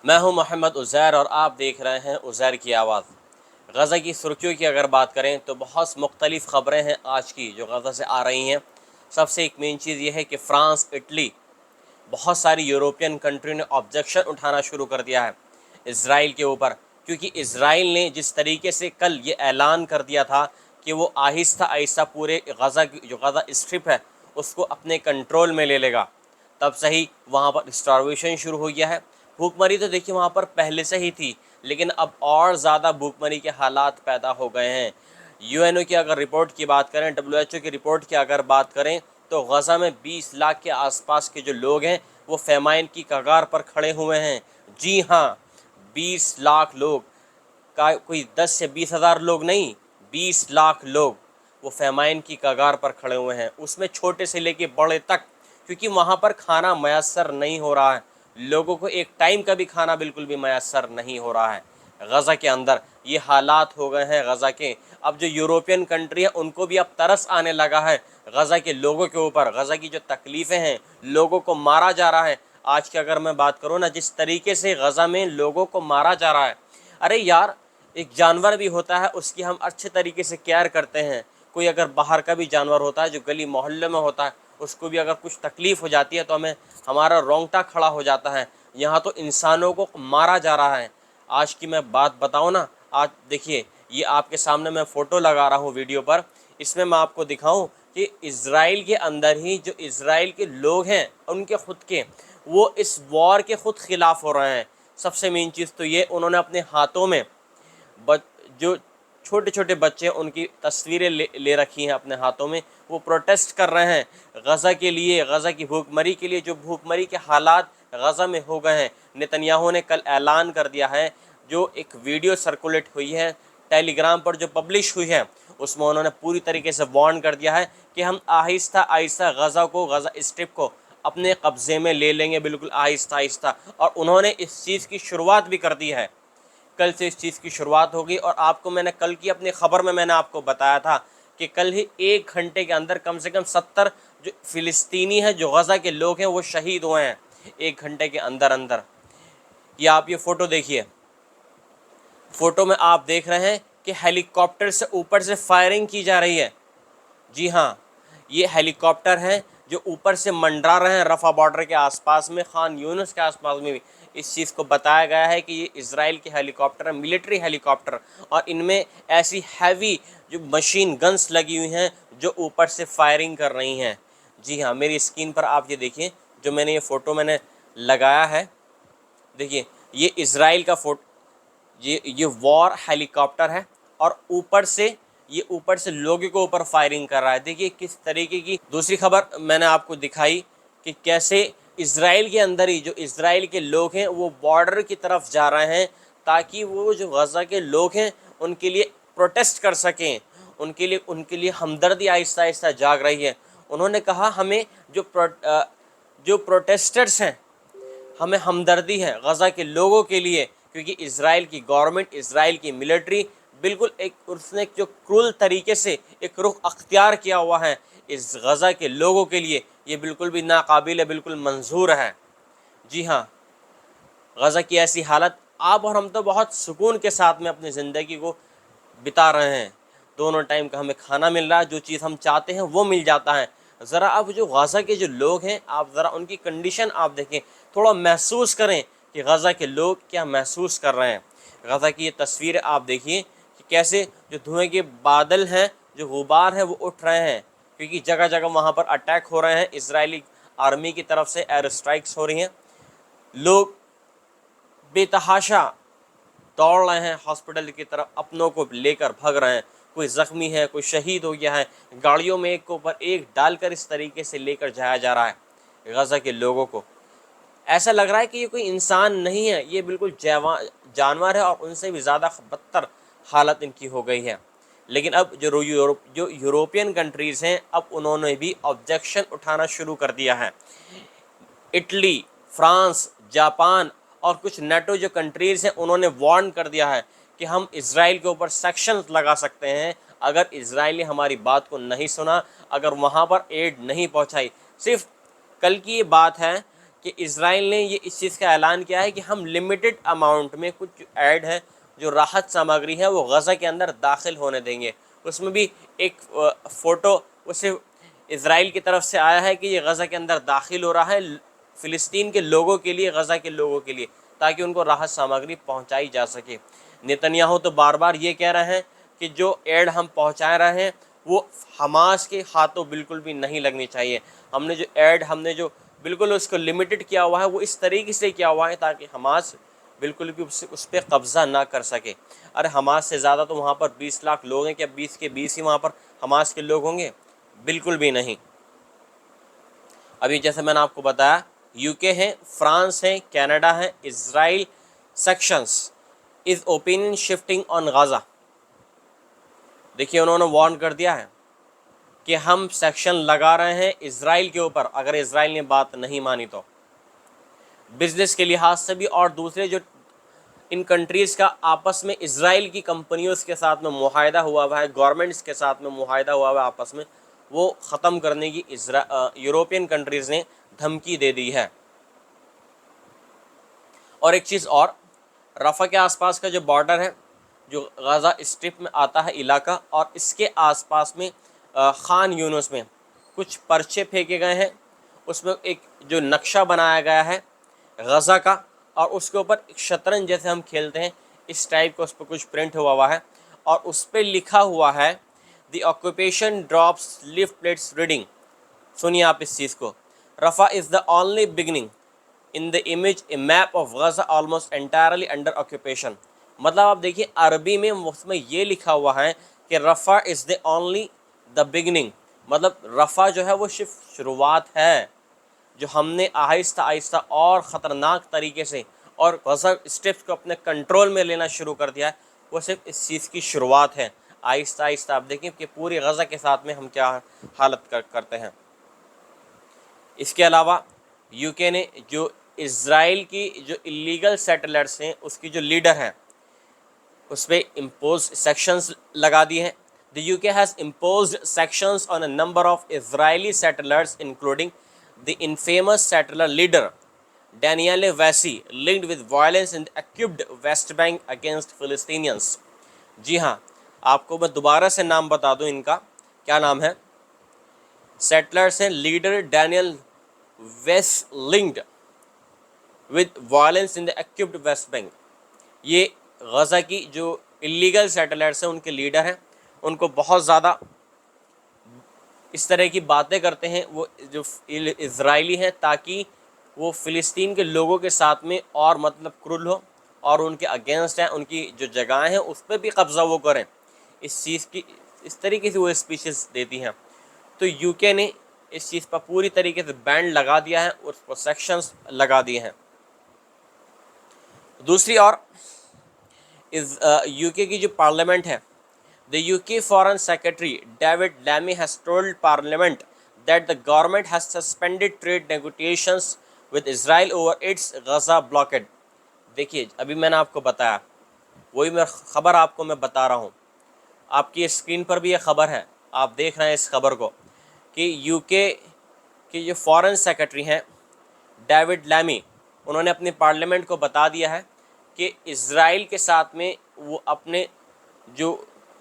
میں ہوں محمد عزیر اور آپ دیکھ رہے ہیں عزیر کی آواز۔ غزہ کی سرخیوں کی اگر بات کریں تو بہت مختلف خبریں ہیں آج کی جو غزہ سے آ رہی ہیں۔ سب سے ایک مین چیز یہ ہے کہ فرانس، اٹلی، بہت ساری یورپین کنٹری نے آبجیکشن اٹھانا شروع کر دیا ہے اسرائیل کے اوپر، کیونکہ اسرائیل نے جس طریقے سے کل یہ اعلان کر دیا تھا کہ وہ آہستہ آہستہ پورے غزہ کی جو غزہ اسٹرپ ہے اس کو اپنے کنٹرول میں لے لے گا، تب صحیح وہاں پر اسٹارویشن شروع ہو گیا ہے۔ بھوک مری تو دیکھیے وہاں پر پہلے سے ہی تھی، لیکن اب اور زیادہ بھوک مری کے حالات پیدا ہو گئے ہیں۔ یو این او کی اگر رپورٹ کی بات کریں، ڈبلیو ایچ او کی رپورٹ کی اگر بات کریں تو غزہ میں 20 لاکھ کے آس پاس کے جو لوگ ہیں وہ فیمائن کی کگار پر کھڑے ہوئے ہیں۔ جی ہاں، 20 لاکھ لوگ، کوئی 10 سے 20 ہزار لوگ نہیں، 20 لاکھ لوگ وہ فیمائن کی کگار پر کھڑے ہوئے ہیں، اس میں چھوٹے سے لے کے بڑے تک، کیونکہ وہاں پر کھانا میسر نہیں ہو رہا ہے، لوگوں کو ایک ٹائم کا بھی کھانا بالکل بھی میسر نہیں ہو رہا ہے۔ غزہ کے اندر یہ حالات ہو گئے ہیں غزہ کے۔ اب جو یورپین کنٹری ہے ان کو بھی اب ترس آنے لگا ہے غزہ کے لوگوں کے اوپر، غزہ کی جو تکلیفیں ہیں، لوگوں کو مارا جا رہا ہے۔ آج کی اگر میں بات کروں نا، جس طریقے سے غزہ میں لوگوں کو مارا جا رہا ہے، ارے یار ایک جانور بھی ہوتا ہے اس کی ہم اچھے طریقے سے کیئر کرتے ہیں۔ کوئی اگر باہر کا بھی جانور ہوتا ہے جو گلی محلے میں ہوتا ہے، اس کو بھی اگر کچھ تکلیف ہو جاتی ہے تو ہمارا رونگٹا کھڑا ہو جاتا ہے۔ یہاں تو انسانوں کو مارا جا رہا ہے۔ آج کی میں بات بتاؤں نا، آج دیکھیے یہ آپ کے سامنے میں فوٹو لگا رہا ہوں ویڈیو پر، اس میں آپ کو دکھاؤں کہ اسرائیل کے اندر ہی جو اسرائیل کے لوگ ہیں ان کے خود کے، وہ اس وار کے خود خلاف ہو رہے ہیں۔ سب سے مین چیز تو یہ، انہوں نے اپنے ہاتھوں میں جو چھوٹے چھوٹے بچے ان کی تصویریں لے رکھی ہیں اپنے ہاتھوں میں، وہ پروٹیسٹ کر رہے ہیں غزہ کے لیے، غزہ کی بھوک مری کے لیے، جو بھوک مری کے حالات غزہ میں ہو گئے ہیں۔ نتنیاہو نے کل اعلان کر دیا ہے، جو ایک ویڈیو سرکولیٹ ہوئی ہے ٹیلی گرام پر جو پبلش ہوئی ہے، اس میں انہوں نے پوری طریقے سے وارن کر دیا ہے کہ ہم آہستہ آہستہ غزہ اسٹرپ کو اپنے قبضے میں لے لیں گے، بالکل آہستہ آہستہ۔ اور انہوں نے اس چیز کی شروعات بھی کر دی ہے، کل سے اس چیز کی شروعات ہوگی۔ اور آپ کو میں نے کل کی اپنی خبر میں نے آپ کو بتایا تھا کہ کل ہی 1 گھنٹے کے اندر کم سے کم 70 جو فلسطینی ہیں، جو غزہ کے لوگ ہیں، وہ شہید ہوئے ہیں 1 گھنٹے کے اندر اندر۔ یہ آپ یہ فوٹو دیکھیے، فوٹو میں آپ دیکھ رہے ہیں کہ ہیلی کاپٹر سے اوپر سے فائرنگ کی جا رہی ہے۔ جی ہاں، یہ ہیلی کاپٹر ہیں جو اوپر سے منڈرا رہے ہیں رفح بارڈر کے آس پاس میں، خان یونس کے آس پاس میں بھی اس چیز کو بتایا گیا ہے کہ یہ اسرائیل کے ہیلی کاپٹر ہیں، ملٹری ہیلی کاپٹر، اور ان میں ایسی ہیوی جو مشین گنز لگی ہوئی ہیں جو اوپر سے فائرنگ کر رہی ہیں۔ جی ہاں، میری اسکرین پر آپ یہ دیکھیں، جو میں نے یہ فوٹو میں نے لگایا ہے، دیکھیے یہ اسرائیل کا یہ وار ہیلی کاپٹر ہے، اور اوپر سے لوگوں کے اوپر فائرنگ کر رہا ہے۔ دیکھیے کس طریقے کی۔ دوسری خبر میں نے آپ کو دکھائی کہ کیسے اسرائیل کے اندر ہی جو اسرائیل کے لوگ ہیں وہ بارڈر کی طرف جا رہے ہیں، تاکہ وہ جو غزہ کے لوگ ہیں ان کے لیے پروٹیسٹ کر سکیں، ان کے لیے ہمدردی آہستہ آہستہ جاگ رہی ہے۔ انہوں نے کہا ہمیں جو پروٹیسٹرز ہیں، ہمیں ہمدردی ہے غزہ کے لوگوں کے لیے، کیونکہ اسرائیل کی گورنمنٹ، اسرائیل کی ملٹری بالکل اس نے جو کرول طریقے سے ایک رخ اختیار کیا ہوا ہے اس غزہ کے لوگوں کے لیے، یہ بالکل بھی ناقابل ہے، بالکل منظور ہے۔ جی ہاں، غزہ کی ایسی حالت، آپ اور ہم تو بہت سکون کے ساتھ میں اپنی زندگی کو بتا رہے ہیں، دونوں ٹائم کا ہمیں کھانا مل رہا ہے، جو چیز ہم چاہتے ہیں وہ مل جاتا ہے۔ ذرا اب جو غزہ کے جو لوگ ہیں، آپ ذرا ان کی کنڈیشن آپ دیکھیں، تھوڑا محسوس کریں کہ غزہ کے لوگ کیا محسوس کر رہے ہیں۔ غزہ کی یہ تصویر آپ دیکھیے کہ کیسے جو دھوئیں کے بادل ہیں، جو غبار ہیں، وہ اٹھ رہے ہیں، کیونکہ جگہ جگہ وہاں پر اٹیک ہو رہے ہیں، اسرائیلی آرمی کی طرف سے ایئر اسٹرائکس ہو رہی ہیں، لوگ بے تحاشا دوڑ رہے ہیں ہاسپٹل کی طرف، اپنوں کو لے کر بھگ رہے ہیں، کوئی زخمی ہے، کوئی شہید ہو گیا ہے، گاڑیوں میں ایک کے اوپر ایک ڈال کر اس طریقے سے لے کر جایا جا رہا ہے غزہ کے لوگوں کو۔ ایسا لگ رہا ہے کہ یہ کوئی انسان نہیں ہے، یہ بالکل جانور ہے، اور ان سے بھی زیادہ بدتر حالت ان کی ہو گئی ہے۔ لیکن اب جو یورپین کنٹریز ہیں، اب انہوں نے بھی آبجیکشن اٹھانا شروع کر دیا ہے۔ اٹلی، فرانس، جاپان اور کچھ نیٹو جو کنٹریز ہیں، انہوں نے وارن کر دیا ہے کہ ہم اسرائیل کے اوپر سیکشنز لگا سکتے ہیں اگر اسرائیل نے ہماری بات کو نہیں سنا، اگر وہاں پر ایڈ نہیں پہنچائی۔ صرف کل کی یہ بات ہے کہ اسرائیل نے یہ اس چیز کا اعلان کیا ہے کہ ہم لمیٹڈ اماؤنٹ میں کچھ ایڈ ہے جو راحت سامگری ہے وہ غزہ کے اندر داخل ہونے دیں گے. اس میں بھی ایک فوٹو اسے اسرائیل کی طرف سے آیا ہے کہ یہ غزہ کے اندر داخل ہو رہا ہے فلسطین کے لوگوں کے لیے، غزہ کے لوگوں کے لیے، تاکہ ان کو راحت سامگری پہنچائی جا سکے. نیتنیاہو تو بار بار یہ کہہ رہے ہیں کہ جو ایڈ ہم پہنچا رہے ہیں وہ حماس کے ہاتھوں بالکل بھی نہیں لگنی چاہیے. ہم نے جو بالکل اس کو لمیٹڈ کیا ہوا ہے وہ اس طریقے سے کیا ہوا ہے تاکہ حماس بالکل بھی اس پہ قبضہ نہ کر سکے. ارے حماس سے زیادہ تو وہاں پر 20 لاکھ لوگ ہیں، کیا 20 کے 20 ہی وہاں پر حماس کے لوگ ہوں گے؟ بالکل بھی نہیں. ابھی جیسے میں نے آپ کو بتایا یو کے ہیں، فرانس ہیں، کینیڈا ہے، اسرائیل سیکشنز از اوپینین شفٹنگ آن غزہ. دیکھیے انہوں نے وارن کر دیا ہے کہ ہم سیکشن لگا رہے ہیں اسرائیل کے اوپر اگر اسرائیل نے بات نہیں مانی تو. بزنس کے لحاظ سے بھی اور دوسرے جو ان کنٹریز کا آپس میں اسرائیل کی کمپنیوں کے ساتھ میں معاہدہ ہوا ہوا ہے، گورنمنٹس کے ساتھ میں معاہدہ ہوا ہوا ہے آپس میں، وہ ختم کرنے کی یورپین کنٹریز نے دھمکی دے دی ہے. اور ایک چیز اور، رفح کے آس پاس کا جو بارڈر ہے جو غزہ اسٹرپ میں آتا ہے علاقہ، اور اس کے آس پاس میں خان یونس میں کچھ پرچے پھینکے گئے ہیں. اس میں ایک جو نقشہ بنایا گیا ہے غزہ کا، اور اس کے اوپر ایک شطرنج جیسے ہم کھیلتے ہیں اس ٹائپ کا اس پہ کچھ پرنٹ ہوا ہے، اور اس پہ لکھا ہوا ہے the occupation drops leaflets reading. سنیے آپ اس چیز کو، Rafah is the only beginning in the image a map of Gaza almost entirely under occupation. مطلب آپ دیکھیے عربی میں اس میں یہ لکھا ہوا ہے کہ Rafah is the only the beginning, مطلب رفح جو ہے وہ صرف شروعات ہے. جو ہم نے آہستہ آہستہ اور خطرناک طریقے سے اور غزہ اسٹیپس کو اپنے کنٹرول میں لینا شروع کر دیا ہے، وہ صرف اس چیز کی شروعات ہے. آہستہ آہستہ آپ دیکھیں کہ پوری غزہ کے ساتھ میں ہم کیا حالت کرتے ہیں. اس کے علاوہ یو کے نے جو اسرائیل کی جو اللیگل سیٹلرز ہیں اس کی جو لیڈر ہیں اس پہ امپوز سیکشنز لگا دی ہیں. The UK has imposed sanctions on a number of Israeli settlers, including the infamous settler leader Daniel Vassi, linked with violence in the occupied West Bank against Palestinians. جی ہاں، آپ کو میں دوبارہ سے نام بتا دوں ان کا کیا نام ہے. سیٹلرز ہیں leader Daniella Weiss linked with violence in the occupied West Bank. یہ غزہ کی جو اللیگل سیٹلرز ہیں ان کے لیڈر ہیں، ان کو بہت زیادہ اس طرح کی باتیں کرتے ہیں وہ جو اسرائیلی ہیں تاکہ وہ فلسطین کے لوگوں کے ساتھ میں اور مطلب کرل ہو اور ان کے اگینسٹ ہیں، ان کی جو جگہیں ہیں اس پہ بھی قبضہ وہ کریں. اس چیز کی اس طریقے سے وہ اسپیچز دیتی ہیں. تو یو کے نے اس چیز پر پوری طریقے سے بینڈ لگا دیا ہے اور اس پر سیکشنز لگا دیے ہیں. دوسری اور یو کے کی جو پارلیمنٹ ہے، the UK Foreign Secretary David Lammy has told Parliament that the government has suspended trade negotiations with Israel over its Gaza blockade. دیکھیے ابھی میں نے آپ کو بتایا، وہی میں خبر آپ کو میں بتا رہا ہوں، آپ کی اسکرین پر بھی یہ خبر ہے، آپ دیکھ رہے ہیں اس خبر کو کہ یو کے کے جو فارن سیکرٹری ہیں ڈیوڈ لیمی، انہوں نے اپنے پارلیمنٹ کو بتا دیا ہے کہ اسرائیل کے ساتھ میں وہ اپنے جو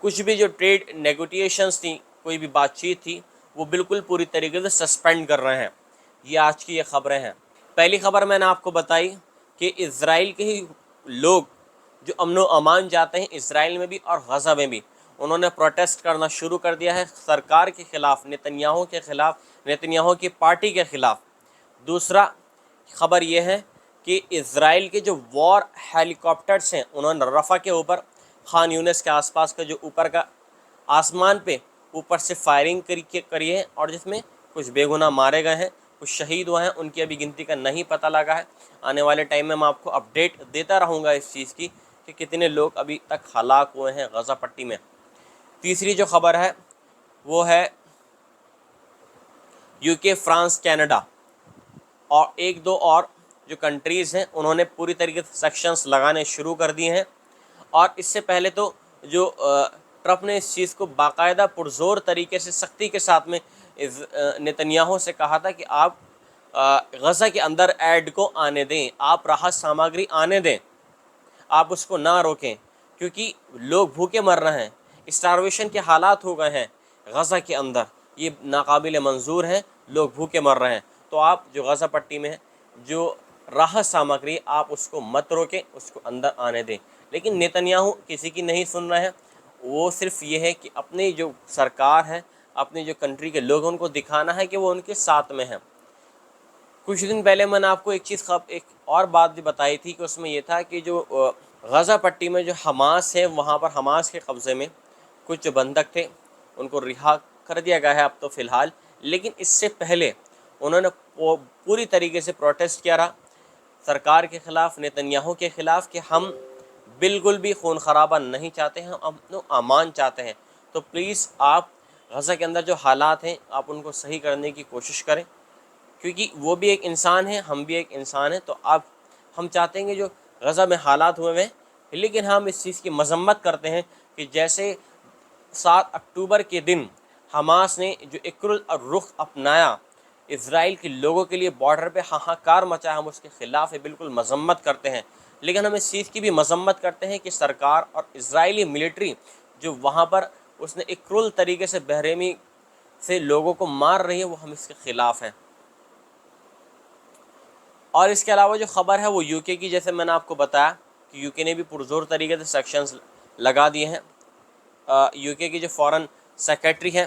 کچھ بھی جو ٹریڈ نیگوٹیشنز تھیں، کوئی بھی بات چیت تھی، وہ بالکل پوری طریقے سے سسپینڈ کر رہے ہیں. یہ آج کی یہ خبریں ہیں. پہلی خبر میں نے آپ کو بتائی کہ اسرائیل کے ہی لوگ جو امن و امان جاتے ہیں اسرائیل میں بھی اور غزہ میں بھی، انہوں نے پروٹیسٹ کرنا شروع کر دیا ہے سرکار کے خلاف، نیتنیاہو کے خلاف، نیتنیاہو کی پارٹی کے خلاف. دوسرا خبر یہ ہے کہ اسرائیل کے جو وار ہیلی کاپٹرس ہیں انہوں نے رفح کے اوپر، خان یونس کے آس پاس کا جو اوپر کا آسمان پہ اوپر سے فائرنگ کری ہے، اور جس میں کچھ بے گناہ مارے گئے ہیں، کچھ شہید ہوئے ہیں، ان کی ابھی گنتی کا نہیں پتہ لگا ہے. آنے والے ٹائم میں آپ کو اپڈیٹ دیتا رہوں گا اس چیز کی کہ کتنے لوگ ابھی تک ہلاک ہوئے ہیں غزہ پٹی میں. تیسری جو خبر ہے وہ ہے یو کے، فرانس، کینیڈا اور ایک دو اور جو کنٹریز ہیں انہوں نے پوری طریقے سے سیکشنز لگانے شروع کر دیے ہیں. اور اس سے پہلے تو جو ٹرمپ نے اس چیز کو باقاعدہ پرزور طریقے سے سختی کے ساتھ میں نیتنیاہو سے کہا تھا کہ آپ غزہ کے اندر ایڈ کو آنے دیں، آپ راحت سامگری آنے دیں، آپ اس کو نہ روکیں، کیونکہ لوگ بھوکے مر رہے ہیں، اسٹارویشن کے حالات ہو گئے ہیں غزہ کے اندر، یہ ناقابل منظور ہیں، لوگ بھوکے مر رہے ہیں۔ تو آپ جو غزہ پٹی میں ہیں، جو راحت سامگری، آپ اس کو مت روکیں، اس کو اندر آنے دیں۔ لیکن نیتنیاہو کسی کی نہیں سن رہے ہیں، وہ صرف یہ ہے کہ اپنی جو سرکار ہے، اپنی جو کنٹری کے لوگوں کو دکھانا ہے کہ وہ ان کے ساتھ میں ہیں۔ کچھ دن پہلے میں نے آپ کو ایک اور بات بھی بتائی تھی کہ اس میں یہ تھا کہ جو غزہ پٹی میں جو حماس ہے، وہاں پر حماس کے قبضے میں کچھ جو بندھک تھے ان کو رہا کر دیا گیا ہے اب تو فی الحال، لیکن اس سے پہلے انہوں نے پوری طریقے سے پروٹیسٹ کیا رہا سرکار کے خلاف، نیتنیاہو کے خلاف، کہ ہم بالکل بھی خون خرابہ نہیں چاہتے ہیں، ہم امان چاہتے ہیں۔ تو پلیز آپ غزہ کے اندر جو حالات ہیں آپ ان کو صحیح کرنے کی کوشش کریں، کیونکہ وہ بھی ایک انسان ہے، ہم بھی ایک انسان ہیں۔ تو ہم چاہتے ہیں کہ جو غزہ میں حالات ہوئے ہیں، لیکن ہم اس چیز کی مذمت کرتے ہیں کہ جیسے 7 اکتوبر کے دن حماس نے جو اکرل اور رخ اپنایا اسرائیل کے لوگوں کے لیے، بارڈر پہ ہاہاکار مچا، ہم اس کے خلاف بالکل مذمت کرتے ہیں۔ لیکن ہم اس چیز کی بھی مذمت کرتے ہیں کہ سرکار اور اسرائیلی ملٹری جو وہاں پر اس نے ایک کرول طریقے سے بحرحمی سے لوگوں کو مار رہی ہے، وہ ہم اس کے خلاف ہیں۔ اور اس کے علاوہ جو خبر ہے وہ یو کے کی، جیسے میں نے آپ کو بتایا کہ یو کے نے بھی پرزور طریقے سے سیکشنز لگا دیے ہیں۔ یو کے کی جو فارن سیکریٹری ہیں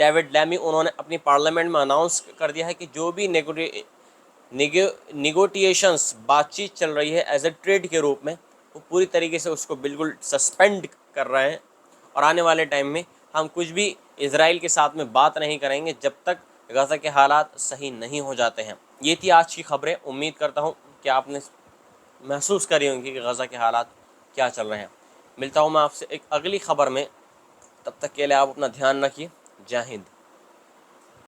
ڈیوڈ لیمی، انہوں نے اپنی پارلیمنٹ میں اناؤنس کر دیا ہے کہ جو بھی نیگوٹیشنز بات چیت چل رہی ہے ایز اے ٹریڈ کے روپ میں، وہ پوری طریقے سے اس کو بالکل سسپینڈ کر رہے ہیں، اور آنے والے ٹائم میں ہم کچھ بھی اسرائیل کے ساتھ میں بات نہیں کریں گے جب تک غزہ کے حالات صحیح نہیں ہو جاتے ہیں۔ یہ تھی آج کی خبریں، امید کرتا ہوں کہ آپ نے محسوس کری ہوں گی کہ غزہ کے حالات کیا چل رہے ہیں۔ ملتا ہوں میں آپ سے ایک اگلی خبر میں، تب تک کے لیے آپ اپنا دھیان رکھیے۔ جے ہند۔